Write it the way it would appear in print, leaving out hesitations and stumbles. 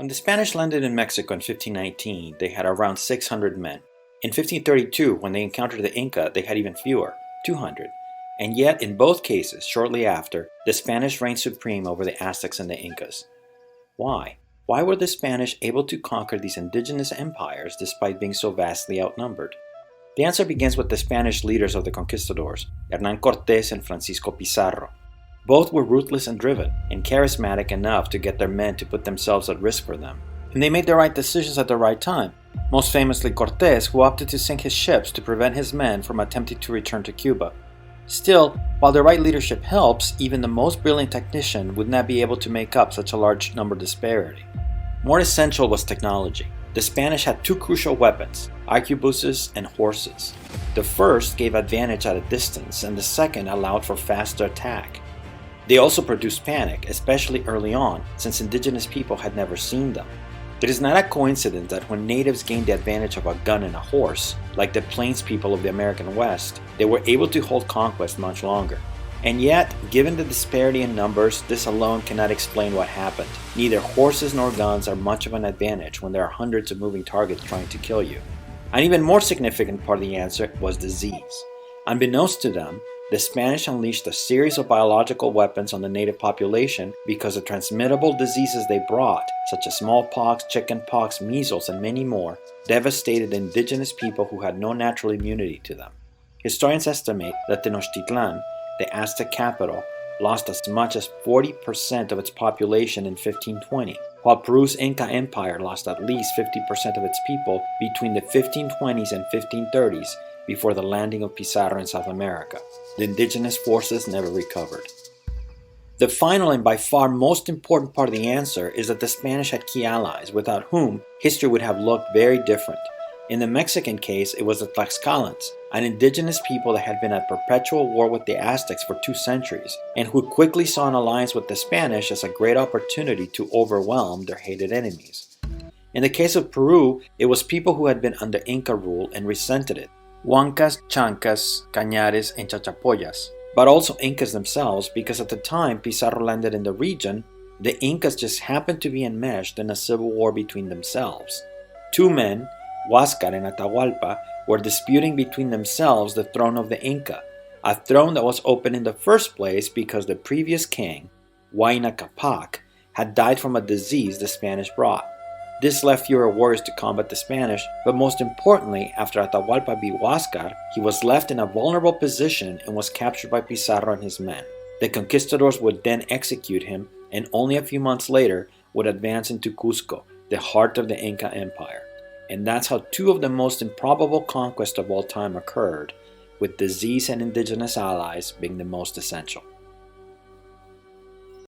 When the Spanish landed in Mexico in 1519, they had around 600 men. In 1532, when they encountered the Inca, they had even fewer, 200. And yet, in both cases, shortly after, the Spanish reigned supreme over the Aztecs and the Incas. Why? Why were the Spanish able to conquer these indigenous empires despite being so vastly outnumbered? The answer begins with the Spanish leaders of the conquistadors, Hernán Cortés and Francisco Pizarro. Both were ruthless and driven, and charismatic enough to get their men to put themselves at risk for them. And they made the right decisions at the right time, most famously Cortés, who opted to sink his ships to prevent his men from attempting to return to Cuba. Still, while the right leadership helps, even the most brilliant technician would not be able to make up such a large number disparity. More essential was technology. The Spanish had two crucial weapons, arquebuses and horses. The first gave advantage at a distance, and the second allowed for faster attack. They also produced panic, especially early on, since indigenous people had never seen them. It is not a coincidence that when natives gained the advantage of a gun and a horse, like the plains people of the American West, they were able to hold conquest much longer. And yet, given the disparity in numbers, this alone cannot explain what happened. Neither horses nor guns are much of an advantage when there are hundreds of moving targets trying to kill you. An even more significant part of the answer was disease. Unbeknownst to them, the Spanish unleashed a series of biological weapons on the native population because the transmittable diseases they brought, such as smallpox, chickenpox, measles, and many more, devastated indigenous people who had no natural immunity to them. Historians estimate that Tenochtitlan, the Aztec capital, lost as much as 40% of its population in 1520, while Peru's Inca Empire lost at least 50% of its people between the 1520s and 1530s before the landing of Pizarro in South America. The indigenous forces never recovered. The final and by far most important part of the answer is that the Spanish had key allies, without whom history would have looked very different. In the Mexican case, it was the Tlaxcalans, an indigenous people that had been at perpetual war with the Aztecs for 2 centuries, and who quickly saw an alliance with the Spanish as a great opportunity to overwhelm their hated enemies. In the case of Peru, it was people who had been under Inca rule and resented it. Huancas, Chancas, Cañares, and Chachapoyas, but also Incas themselves, because at the time Pizarro landed in the region, the Incas just happened to be enmeshed in a civil war between themselves. 2 men, Huáscar and Atahualpa, were disputing between themselves the throne of the Inca, a throne that was open in the first place because the previous king, Huayna Capac, had died from a disease the Spanish brought. This left fewer warriors to combat the Spanish, but most importantly, after Atahualpa beat Huáscar, he was left in a vulnerable position and was captured by Pizarro and his men. The conquistadors would then execute him, and only a few months later would advance into Cusco, the heart of the Inca Empire. And that's how 2 of the most improbable conquests of all time occurred, with disease and indigenous allies being the most essential.